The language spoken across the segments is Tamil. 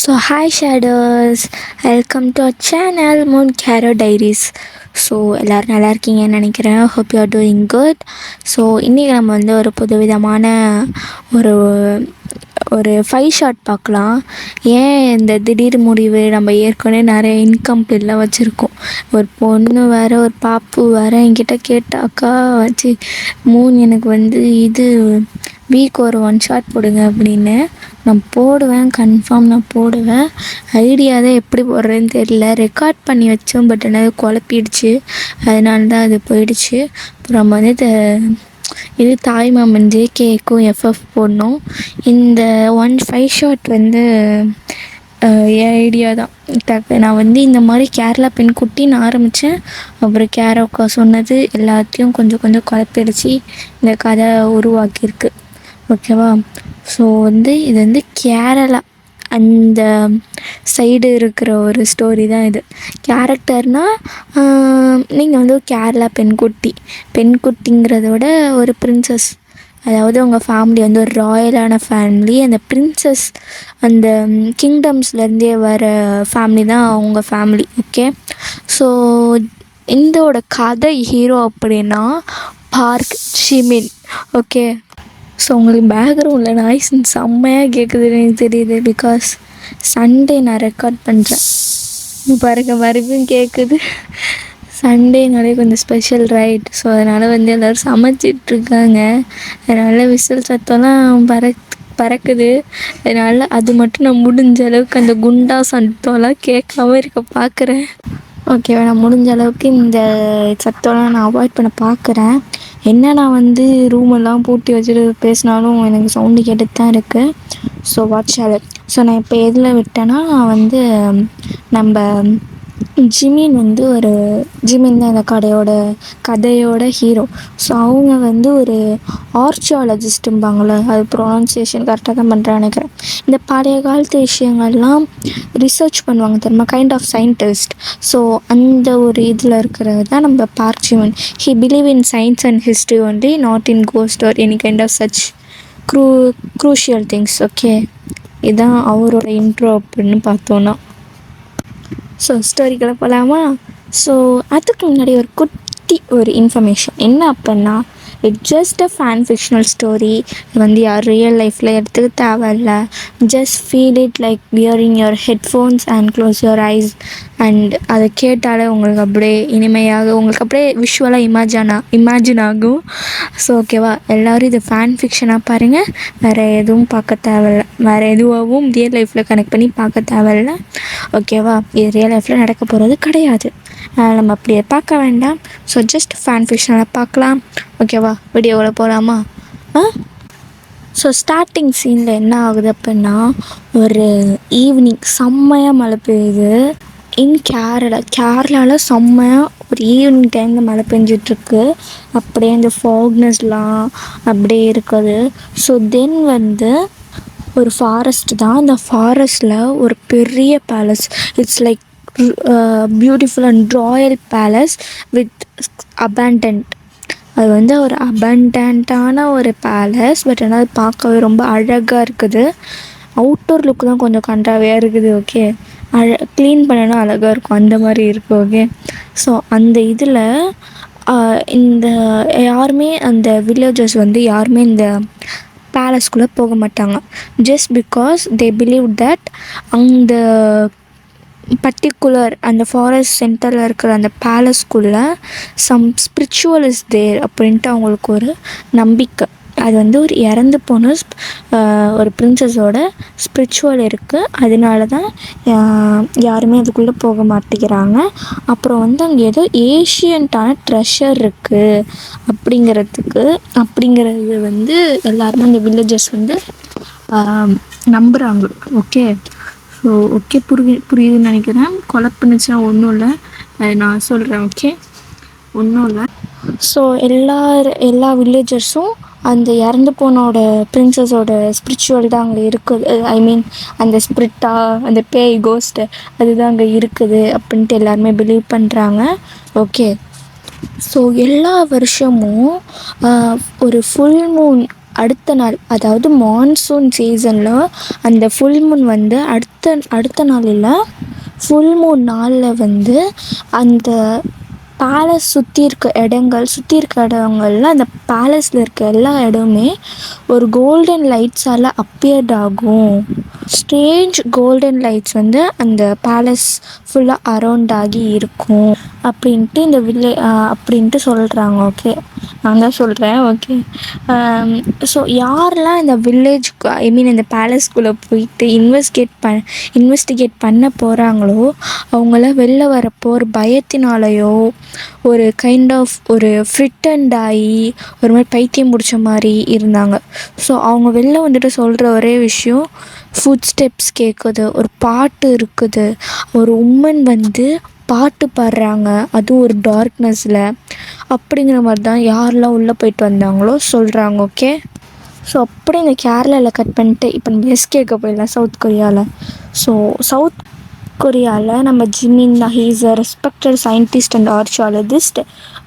So hi shadows, welcome to our channel moon Karo diaries. So எல்லோரும் நல்லா இருக்கீங்கன்னு நினைக்கிறேன். Hope you are doing good. So இன்றைக்கி நம்ம வந்து ஒரு புதுவிதமான ஒரு ஒரு 5 ஷாட் பார்க்கலாம். ஏன் இந்த திடீர் முடிவு? நம்ம ஏற்கனவே நிறைய இன்கம்ப்ளீட்லாம் வச்சுருக்கோம். ஒரு பொண்ணு வேறு, ஒரு பாப்பு வேறு என்கிட்ட கேட்டாக்கா வச்சு எனக்கு வந்து இது வீக் ஒரு 1 ஷாட் போடுங்க அப்படின்னு. நான் போடுவேன், கன்ஃபார்ம் நான் போடுவேன். ஐடியா தான் எப்படி போடுறதுன்னு தெரியல. ரெக்கார்ட் பண்ணி வச்சோம், பட் என்னது குழப்பிடுச்சு. அதனால தான் அது போயிடுச்சு. அப்புறம் வந்து இது தாய்மாமன் ஜேகேக்கும் எஃப்எஃப் போடணும். இந்த 5 ஷாட் வந்து என் ஐடியா தான். நான் வந்து இந்த மாதிரி கேரளா பெண் குட்டின்னு ஆரம்பித்தேன். அப்புறம் கேரோக்கா சொன்னது எல்லாத்தையும் கொஞ்சம் கொஞ்சம் குழப்பிடுச்சு. இந்த கதை உருவாக்கியிருக்கு. ஓகேவா? ஸோ வந்து இது வந்து கேரளா அந்த சைடு இருக்கிற ஒரு ஸ்டோரி தான் இது. கேரக்டர்னால் நீங்கள் வந்து கேரளா பெண்குட்டிங்கிறத விட ஒரு பிரின்சஸ். அதாவது அவங்க ஃபேமிலி வந்து ஒரு ராயலான ஃபேமிலி. அந்த பிரின்சஸ் அந்த கிங்டம்ஸ்லேருந்தே வர ஃபேமிலி தான் அவங்க ஃபேமிலி. ஓகே, ஸோ இந்தோட கதை ஹீரோ அப்படின்னா பார்க் ஜிமின். ஓகே, ஸோ உங்களுக்கு பேக்ரவுண்டில் நாய்ஸ் செம்மையாக கேட்குதுன்னு எனக்கு தெரியுது. பிகாஸ் சண்டே நான் ரெக்கார்ட் பண்ணுறேன். பாருங்க, மறுபடியும் கேட்குது. சண்டேனாலே கொஞ்சம் ஸ்பெஷல் ரைட். ஸோ அதனால் வந்து எல்லோரும் சமைச்சிட்ருக்காங்க. அதனால் விசில் சத்தம்லாம் பறக்குது. அதனால் அது மட்டும் நான் முடிஞ்ச அளவுக்கு அந்த குண்டா சத்தம்லாம் கேட்காம இருக்க பார்க்குறேன். ஓகேவா? நான் முடிஞ்ச அளவுக்கு இந்த சத்தம்லாம் நான் அவாய்ட் பண்ண பார்க்குறேன். என்ன நான் வந்து ரூமெல்லாம் பூட்டி வச்சுட்டு பேசினாலும் எனக்கு சவுண்டு கேட்டுட்டு தான் இருக்குது. So watch all. ஸோ நான் இப்போ எதில் விட்டேன்னா, நான் வந்து நம்ம ஜிமின் வந்து ஜிமின் தான் இந்த கதையோட ஹீரோ. ஸோ அவங்க வந்து ஒரு ஆர்ச்சியாலஜிஸ்ட்டும்பாங்களே, அது ப்ரொனன்சியேஷன் கரெக்டாக தான் பண்ணுறேன்னு நினைக்கிறேன். இந்த பழைய காலத்து விஷயங்கள்லாம் ரிசர்ச் பண்ணுவாங்க தெரியுமா, கைண்ட் ஆஃப் சயின்டிஸ்ட். ஸோ அந்த ஒரு இதில் இருக்கிறது தான் நம்ம Park Jimin. He believe in science and history only, not in ghost or any kind of such crucial things. Okay, இதுதான் அவரோட இன்ட்ரோ அப்படின்னு பார்த்தோன்னா. ஸோ ஸ்டோரிக்குள்ளே போகலாமா? ஸோ அதுக்கு முன்னாடி ஒரு இன்ஃபர்மேஷன் என்ன அப்படின்னா, it's just a fan fictional story. இது வந்து யார் ரியல் லைஃப்பில் எடுத்துக்க தேவையில்ல. Just feel it like wearing your headphones and close your eyes. And அதை கேட்டாலே உங்களுக்கு அப்படியே இனிமையாக, உங்களுக்கு அப்படியே விஷுவலாக இமேஜின் ஆகும். ஸோ ஓகேவா, எல்லோரும் இது ஃபேன் ஃபிக்ஷனாக பாருங்கள். வேறு எதுவும் பார்க்க தேவையில்ல. வேறு எதுவாகவும் ரியல் லைஃப்பில் கனெக்ட் பண்ணி பார்க்க தேவையில்ல. ஓகேவா? இது ரியல் லைஃப்பில் நடக்க போகிறது கிடையாது. நம்ம அப்படியே பார்க்க வேண்டாம். ஸோ ஜஸ்ட் ஃபேன் ஃபிக்ஷனில் பார்க்கலாம். ஓகேவா? வீடியோவில் போகலாமா? ஸோ ஸ்டார்டிங் சீனில் என்ன ஆகுது அப்படின்னா, ஒரு ஈவினிங் செம்மையாக மழை பெய்யுது. இன் கேரளாவில் செம்மையாக ஒரு ஈவினிங் டைமில் மழை பெஞ்சிட்ருக்கு. அப்படியே இந்த ஃபாக்னஸ்லாம் அப்படியே இருக்குது. ஸோ தென் வந்து ஒரு ஃபாரஸ்ட் தான். அந்த ஃபாரஸ்ட்டில் ஒரு பெரிய palace. It's like beautiful and Royal palace with abandoned. அது வந்து ஒரு அபண்டன்ட்டான ஒரு பேலஸ். பட் ஆனால் அது பார்க்கவே ரொம்ப அழகாக இருக்குது. அவுட்டோர் லுக்கு தான் கொஞ்சம் கன்றாவையாக இருக்குது. ஓகே, க்ளீன் பண்ணனா அழகாக இருக்கும், அந்த மாதிரி இருக்குது. ஓகே, ஸோ அந்த இதில் இந்த யாருமே அந்த வில்லேஜர்ஸ் வந்து யாருமே இந்த பேலஸ்குள்ளே போக மாட்டாங்க. Just because they believe that அந்த பர்டிகுலர் அந்த ஃபாரஸ்ட் சென்டரில் இருக்கிற அந்த பேலஸ்குள்ளே சம் ஸ்பிரிச்சுவல் இஸ் தேர் அப்படின்ட்டு அவங்களுக்கு ஒரு நம்பிக்கை. அது வந்து ஒரு இறந்து போன ஒரு பிரின்சஸோட ஸ்பிரிச்சுவல் இருக்குது. அதனால தான் யாருமே அதுக்குள்ளே போக மாட்டேங்கிறாங்க. அப்புறம் வந்து அங்கே ஏதோ ஏஷியன்ட்டான ட்ரெஷர் இருக்குது அப்படிங்கிறது வந்து எல்லாருமே அந்த வில்லேஜர்ஸ் வந்து நம்புகிறாங்க. ஓகே, ஸோ ஓகே, புரியுதுன்னு நினைக்கிறேன். குழப்புனுச்சுன்னா ஒன்றும் இல்லை, நான் சொல்கிறேன். ஓகே, ஒன்றும் இல்லை. ஸோ எல்லா வில்லேஜர்ஸும் அந்த இறந்து போனோட பிரின்சஸோட ஸ்பிரிச்சுவல் தான் அங்கே இருக்குது. ஐ மீன் அந்த ஸ்பிரிட்டாக, அந்த பேய் கோஸ்ட்டு அதுதான் அங்கே இருக்குது அப்படின்ட்டு எல்லாருமே பிலீவ் பண்ணுறாங்க. ஓகே, ஸோ எல்லா வருஷமும் ஒரு ஃபுல் மூன் அடுத்த நாள், அதாவது மான்சூன் சீசனில் அந்த ஃபுல் மூன் வந்து அடுத்த நாள் இல்லை, ஃபுல் மூன் நாளில் வந்து அந்த பேலஸ் சுற்றி இருக்க இடங்கள்ல அந்த பேலஸில் இருக்க எல்லா இடமுமே ஒரு கோல்டன் லைட்ஸால் அப்பியர்ட் ஆகும். ஸ்ட்ரேஞ்ச் கோல்டன் லைட்ஸ் வந்து அந்த பேலஸ் ஃபுல்லாக அரவுண்ட் ஆகி இருக்கும் அப்படின்ட்டு அப்படின்ட்டு சொல்கிறாங்க. ஓகே, நான் தான் சொல்கிறேன். ஓகே, ஸோ யாரெல்லாம் இந்த இந்த பேலஸ்குள்ளே போயிட்டு இன்வெஸ்டிகேட் பண்ண போகிறாங்களோ அவங்களாம் வெளில வரப்போ ஒரு பயத்தினாலேயோ ஒரு ஒரு ஃப்ரிட்டண்ட் ஆகி ஒரு மாதிரி பைத்தியம் பிடிச்ச மாதிரி இருந்தாங்க. ஸோ அவங்க வெளில வந்துட்டு சொல்கிற ஒரே விஷயம், ஃபுட் ஸ்டெப்ஸ் கேட்குது, ஒரு பாட்டு இருக்குது, ஒரு உமன் வந்து பாட்டு பாடுறாங்க, அதுவும் ஒரு டார்க்னஸில், அப்படிங்கிற மாதிரி தான் யாரெல்லாம் உள்ளே போயிட்டு வந்தாங்களோ சொல்கிறாங்க. ஓகே, ஸோ அப்படி இந்த கேரளாவில் கட் பண்ணிட்டு இப்போ நம்ம எஸ்கேக்கு போயிடலாம். சவுத் கொரியாவில். ஸோ சவுத் கொரியாவில் நம்ம ஜிமின் தான், he is a respected scientist and archaeologist.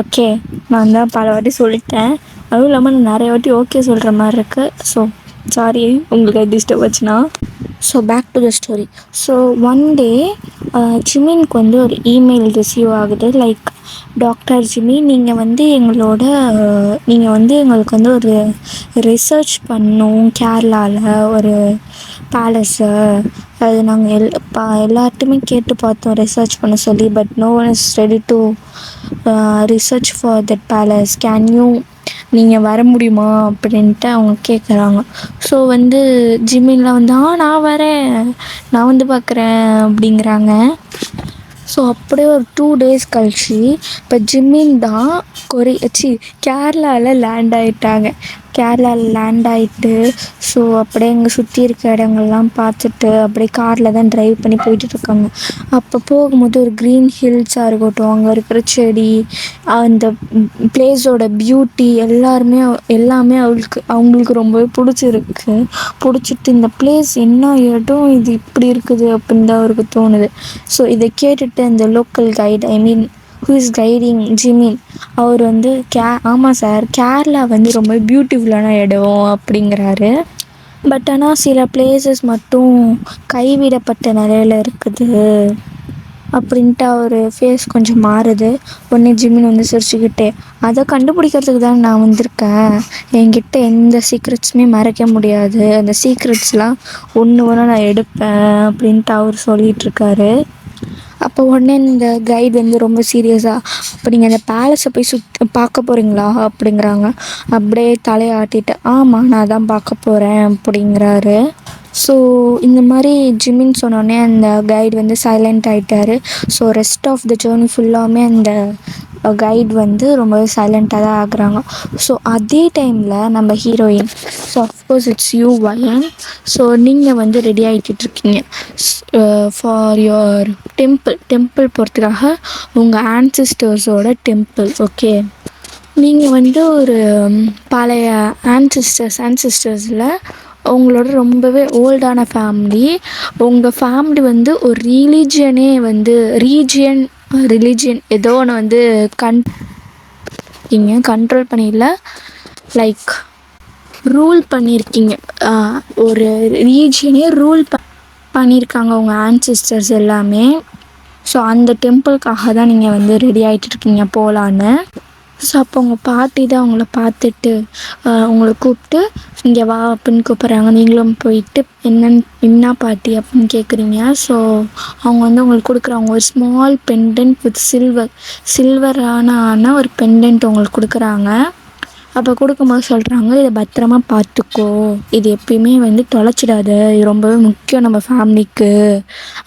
Okay, நான் தான் பல வாட்டி சொல்லிட்டேன், அதுவும் இல்லாமல் நான் நிறைய வாட்டி ஓகே சொல்கிற மாதிரி இருக்குது. ஸோ சாரி உங்களுக்கு டிஸ்டர்ப் ஆச்சுன்னா. So back to the story. So one day ஜிமின்க்கு வந்து ஒரு இமெயில் ரிசீவ் ஆகுது. லைக், டாக்டர் ஜிமி, நீங்கள் வந்து எங்களுக்கு வந்து ஒரு ரிசர்ச் பண்ணோம் கேரளாவில் ஒரு பேலஸை. அது நாங்கள் எல்லார்ட்டுமே கேட்டு பார்த்தோம் ரிசர்ச் பண்ண சொல்லி, but no one is ready to research for that palace. நீங்கள் வர முடியுமா அப்படின்ட்டு அவங்க கேட்குறாங்க. ஸோ வந்து ஜிம்மின்லாம் வந்து நான் வரேன், நான் வந்து பார்க்குறேன் அப்படிங்கிறாங்க. ஸோ அப்படியே ஒரு 2 days கழிச்சு இப்போ ஜிம்மின் தான் கேரளாவில் லேண்ட் ஆகிட்டாங்க. கேரளாவில் லேண்ட் ஆகிட்டு ஸோ அப்படியே இங்கே சுற்றி இருக்க இடங்கள்லாம் பார்த்துட்டு அப்படியே காரில் தான் ட்ரைவ் பண்ணி போயிட்டுருக்காங்க. அப்போ போகும்போது ஒரு க்ரீன் ஹில்ஸாக இருக்கட்டும், அங்கே இருக்கிற செடி, அந்த பிளேஸோட பியூட்டி எல்லாமே அவங்களுக்கு ரொம்பவே பிடிச்சிட்டு இந்த பிளேஸ் என்ன இடம் இது இப்படி இருக்குது அப்படின்னு தான் அவருக்கு தோணுது. ஸோ இதை கேட்டுட்டு அந்த local guide, who is guiding Jimin, அவர் வந்து ஆமாம் சார், கேரளா வந்து ரொம்ப பியூட்டிஃபுல்லான இடம் அப்படிங்கிறாரு. பட் ஆனால் சில பிளேசஸ் மட்டும் கைவிடப்பட்ட நிலையில் இருக்குது அப்படின்ட்டு அவர் ஃபேஸ் கொஞ்சம் மாறுது. உடனே ஜிமின் வந்து சிரிச்சுக்கிட்டே, அதை கண்டுபிடிக்கிறதுக்கு தான் நான் வந்திருக்கேன், என்கிட்ட எந்த சீக்ரெட்ஸுமே மறைக்க முடியாது, அந்த சீக்ரெட்ஸ்லாம் ஒன்று நான் எடுப்பேன் அப்படின்ட்டு அவர் சொல்லிகிட்ருக்காரு. அப்போ உடனே இந்த கைடு வந்து ரொம்ப சீரியஸாக, அப்போ நீங்கள் அந்த பேலஸை போய் பார்க்க போகிறீங்களா அப்படிங்கிறாங்க. அப்படியே தலையாட்டிட்டு ஆமாம் நான் தான் பார்க்க போகிறேன் அப்படிங்கிறாரு. ஸோ இந்த மாதிரி ஜிமின் சொன்னோடனே அந்த கைடு வந்து சைலண்ட் ஆகிட்டார். So rest of the journey ஃபுல்லாமே அந்த கைடு வந்து ரொம்பவே சைலண்ட்டாக தான் ஆகுறாங்க. ஸோ அதே டைமில் நம்ம ஹீரோயின், ஸோ அஃப்கோர்ஸ் இட்ஸ் யூ வயன். ஸோ நீங்கள் வந்து ரெடி ஆகிட்டுருக்கீங்க ஃபார் யுவர் டெம்பிள் போகிறதுக்காக, உங்கள் ஆன்சிஸ்டர்ஸோட டெம்பிள். ஓகே, நீங்கள் வந்து ஒரு பழைய ஆன்சிஸ்டர்ஸில் உங்களோட ரொம்பவே ஓல்டான ஃபேமிலி, உங்கள் ஃபேமிலி வந்து ஒரு ரிலீஜியன் ஏதோ ஒன்று வந்து கண்ட்ரோல் பண்ணிடல, லைக் ரூல் பண்ணியிருக்கீங்க, ஒரு ரீஜியனே ரூல் பண்ணியிருக்காங்க உங்கள் ஆன்சிஸ்டர்ஸ் எல்லாமே. ஸோ அந்த டெம்பிளுக்காக தான் நீங்கள் வந்து ரெடி ஆகிட்டுருக்கீங்க போகலான்னு. ஸோ அப்போ உங்கள் பாட்டி தான் அவங்கள பார்த்துட்டு உங்களை கூப்பிட்டு இங்கே வா அப்படின்னு கூப்பிட்றாங்க. நீங்களும் போயிட்டு என்ன பாட்டி அப்படின்னு கேட்குறீங்க. அவங்க வந்து உங்களுக்கு கொடுக்குறாங்க ஒரு ஸ்மால் பெண்டன்ட் வித் சில்வரான ஒரு பெண்டன்ட் உங்களுக்கு கொடுக்குறாங்க. அப்போ கொடுக்கும்போது சொல்கிறாங்க, இதை பத்திரமா பார்த்துக்கோ, இது எப்பயுமே வந்து தொலைச்சிடாத, இது ரொம்பவே முக்கியம் நம்ம ஃபேமிலிக்கு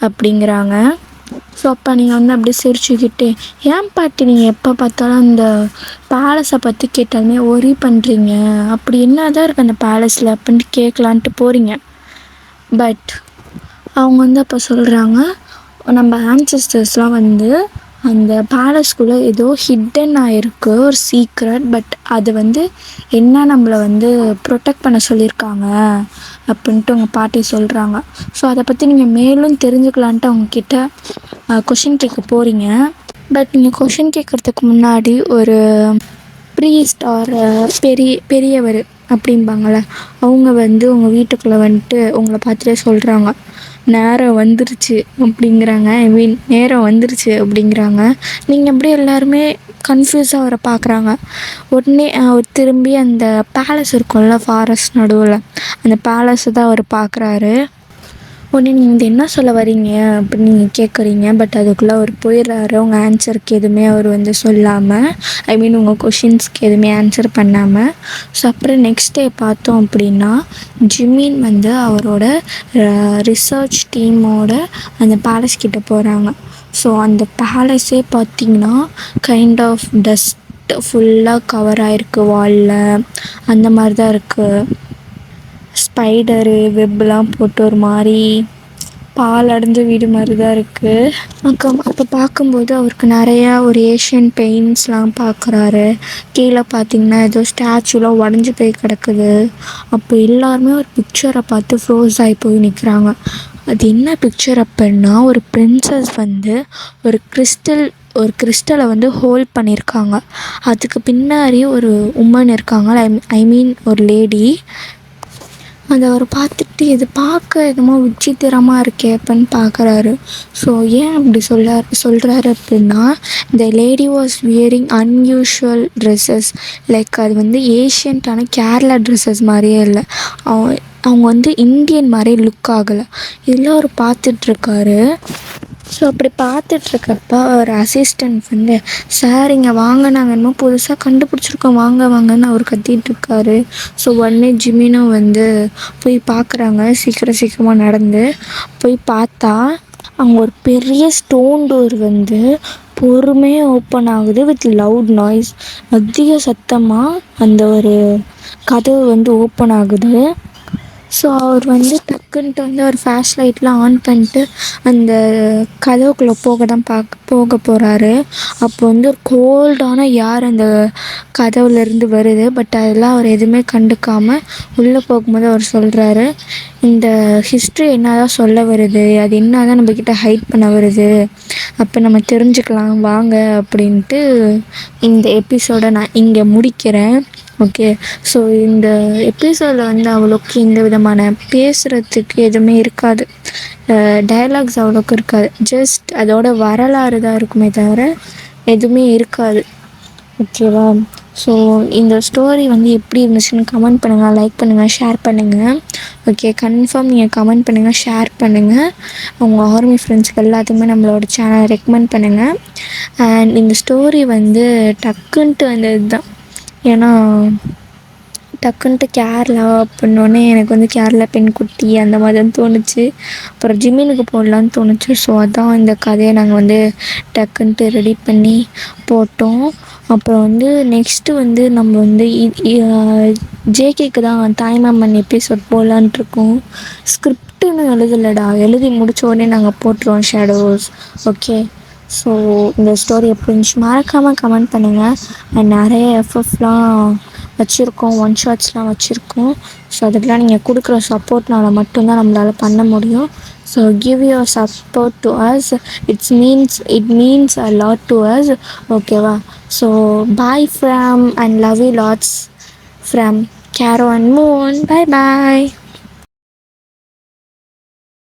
அப்படிங்கிறாங்க. ஸோ அப்போ நீங்கள் வந்து அப்படியே சிரிச்சுக்கிட்டே, ஏன் பாட்டி நீங்கள் எப்போ பார்த்தாலும் அந்த பேலஸை பற்றி கேட்டாலுமே ஒரி பண்ணுறீங்க, அப்படி என்ன தான் இருக்குது அந்த பேலஸில் அப்படின்ட்டு கேட்கலான்ட்டு போகிறீங்க. பட் அவங்க வந்து அப்போ சொல்கிறாங்க, நம்ம ஆன்சிஸ்டர்ஸ்லாம் வந்து அந்த பேலஸ்குள்ளே ஏதோ ஹிட்டன் ஆகிருக்கு ஒரு சீக்ரெட், பட் அது வந்து என்ன நம்மளை வந்து ப்ரொடெக்ட் பண்ண சொல்லியிருக்காங்க அப்படின்ட்டு அவங்க பாட்டி சொல்கிறாங்க. ஸோ அதை பற்றி நீங்கள் மேலும் தெரிஞ்சுக்கலான்ட்டு அவங்கக்கிட்ட கொஷின் கேட்க போகிறீங்க. பட் நீங்கள் கொஷின் கேட்குறதுக்கு முன்னாடி ஒரு ப்ரீஸ்ட் ஆர் பெரியவர் அப்படிம்பாங்கள, அவங்க வந்து உங்கள் வீட்டுக்குள்ளே வந்துட்டு உங்களை பார்த்துட்டே சொல்கிறாங்க, நேரம் வந்துருச்சு அப்படிங்கிறாங்க. ஐ மீன் நேரம் வந்துருச்சு அப்படிங்கிறாங்க. நீங்கள் அப்படியே எல்லாருமே கன்ஃப்யூஸாக அவரை பார்க்குறாங்க. உடனே அவர் திரும்பி அந்த பேலஸ் இருக்கும்ல ஃபாரஸ்ட் நடுவில், அந்த பேலஸை தான் அவர் பார்க்குறாரு. உடனே நீங்கள் என்ன சொல்ல வரீங்க அப்படின்னு நீங்கள் கேட்குறீங்க. பட் அதுக்குள்ளே அவர் போயிடுறாரு. உங்கள் ஆன்சருக்கு எதுவுமே அவர் வந்து சொல்லாமல், ஐ மீன் உங்கள் கொஷின்ஸ்க்கு எதுவுமே ஆன்சர் பண்ணாமல். ஸோ அப்புறம் நெக்ஸ்ட் டே பார்த்தோம் அப்படின்னா, ஜிமின் வந்து அவரோட ரிசர்ச் டீமோட அந்த பேலஸ் கிட்டே போகிறாங்க. ஸோ அந்த பேலஸே பார்த்திங்கன்னா கைண்ட் ஆஃப் டஸ்ட் ஃபுல்லாக கவர் ஆகிருக்கு வாலில், அந்த மாதிரி தான் இருக்குது. ஸ்பைடரு வெப்லாம் போட்டு ஒரு மாதிரி பால் அடைஞ்ச வீடு மாதிரி தான் இருக்குது. அப்போ பார்க்கும்போது அவருக்கு நிறையா ஒரு ஏஷியன் பெயிண்ட்ஸ்லாம் பார்க்குறாரு. கீழே பார்த்திங்கன்னா ஏதோ ஸ்டாச்சுலாம் உடஞ்சி போய் கிடக்குது. அப்போ எல்லாருமே ஒரு பிக்சரை பார்த்து ஃப்ரோஸ் ஆகி போய் நிற்கிறாங்க. அது என்ன பிக்சர் அப்படின்னா, ஒரு பிரின்சஸ் வந்து ஒரு கிறிஸ்டலை வந்து ஹோல்ட் பண்ணியிருக்காங்க. அதுக்கு பின்னாடி ஒரு உமன் இருக்காங்க, ஐ மீன் ஒரு லேடி. அதை அவர் பார்த்துட்டு இது பார்க்க என்னமோ விசித்திரமாக இருக்கே அப்படின்னு பார்க்குறாரு. ஸோ ஏன் அப்படி சொல்கிறாரு அப்படின்னா, இந்த lady was wearing unusual dresses. Like அது வந்து ஏஷியன்ட்டான கேரளா ட்ரெஸ்ஸஸ் மாதிரியே இல்லை, அவங்க வந்து இந்தியன் மாதிரி லுக் ஆகலை. இதெல்லாம் அவர் பார்த்துட்ருக்காரு. ஸோ அப்படி பார்த்துட்ருக்கப்ப ஒரு அசிஸ்டண்ட் வந்து, சார் இங்கே வாங்க, நாங்கள் என்னமோ புதுசாக கண்டுபிடிச்சிருக்கோம், வாங்க வாங்கன்னு அவர் கத்திகிட்ருக்காரு. ஸோ உடனே ஜிமினும் வந்து போய் பார்க்குறாங்க. சீக்கிரமாக நடந்து போய் பார்த்தா அங்கே ஒரு பெரிய ஸ்டோன் டோர் வந்து பொறுமையாக ஓப்பன் ஆகுது வித் லவுட் நாய்ஸ். அதிக சத்தமாக அந்த ஒரு கதவு வந்து ஓப்பன் ஆகுது. ஸோ அவர் வந்து டக்குன்ட்டு வந்து அவர் ஃப்ளாஷ் லைட்லாம் ஆன் பண்ணிட்டு அந்த கதவுக்குள்ளே போக போகிறாரு. அப்போ வந்து ஒரு கோல்டான ஏர் அந்த கதவுலேருந்து வருது. பட் அதெல்லாம் அவர் எதுவுமே கண்டுக்காமல் உள்ளே போகும்போது அவர் சொல்கிறாரு, இந்த ஹிஸ்ட்ரி என்ன தான் சொல்ல வருது, அது என்ன தான் நம்மக்கிட்ட ஹைட் பண்ண வருது, அப்போ நம்ம தெரிஞ்சுக்கலாம் வாங்க அப்படின்ட்டு இந்த எபிசோடை நான் இங்கே முடிக்கிறேன். ஓகே. ஸோ இந்த எபிசோடில் வந்து அவ்வளோக்கு எந்த விதமான பேசுகிறதுக்கு எதுவுமே இருக்காது, டயலாக்ஸ் அவ்வளோக்கு இருக்காது. ஜஸ்ட் அதோட வரலாறு தான் இருக்குமே தவிர எதுவுமே இருக்காது. ஓகேவா? ஸோ இந்த ஸ்டோரி வந்து எப்படி இருந்துச்சுன்னு கமெண்ட் பண்ணுங்கள், லைக் பண்ணுங்கள், ஷேர் பண்ணுங்கள். ஓகே, கன்ஃபார்ம் நீங்கள் கமெண்ட் பண்ணுங்கள், ஷேர் பண்ணுங்கள். உங்கள் ஆர்மி ஃப்ரெண்ட்ஸ்க்கு எல்லாத்துக்குமே நம்மளோட சேனலை ரெக்கமெண்ட் பண்ணுங்கள். அண்ட் இந்த ஸ்டோரி வந்து டக்குன்ட்டு வந்தது தான். ஏன்னா டக்குன்ட்டு கேரளா அப்படின்னோடனே எனக்கு வந்து கேரளா பெண்குட்டி அந்த மாதிரி தான் தோணுச்சு. அப்புறம் ஜிமினுக்கு போடலான்னு தோணுச்சு. ஸோ அதான் இந்த கதையை நாங்கள் வந்து டக்குன்ட்டு ரெடி பண்ணி போட்டோம். அப்புறம் வந்து நெக்ஸ்ட்டு வந்து நம்ம வந்து ஜேகேக்கு தான் தாய்மாமன் எபிசோட் போடலான்ட்ருக்கோம். ஸ்கிரிப்டுன்னு எழுதலடா, எழுதி முடித்த உடனே நாங்கள் போட்டுருவோம் ஷேடோஸ். ஓகே. ஸோ இந்த ஸ்டோரி எப்படி இருந்துச்சு மறக்காமல் கமெண்ட் பண்ணுங்கள். அண்ட் நிறைய எஃப்எஃப்லாம் வச்சுருக்கோம், ஒன் ஷாட்ஸ்லாம் வச்சுருக்கோம். ஸோ அதுக்கெலாம் நீங்கள் கொடுக்குற சப்போர்ட்னால மட்டும்தான் நம்மளால் பண்ண முடியும். So give your support to us, it means a lot to us. ஓகேவா? So bye from and love you lots from Karo and Moon. Bye bye.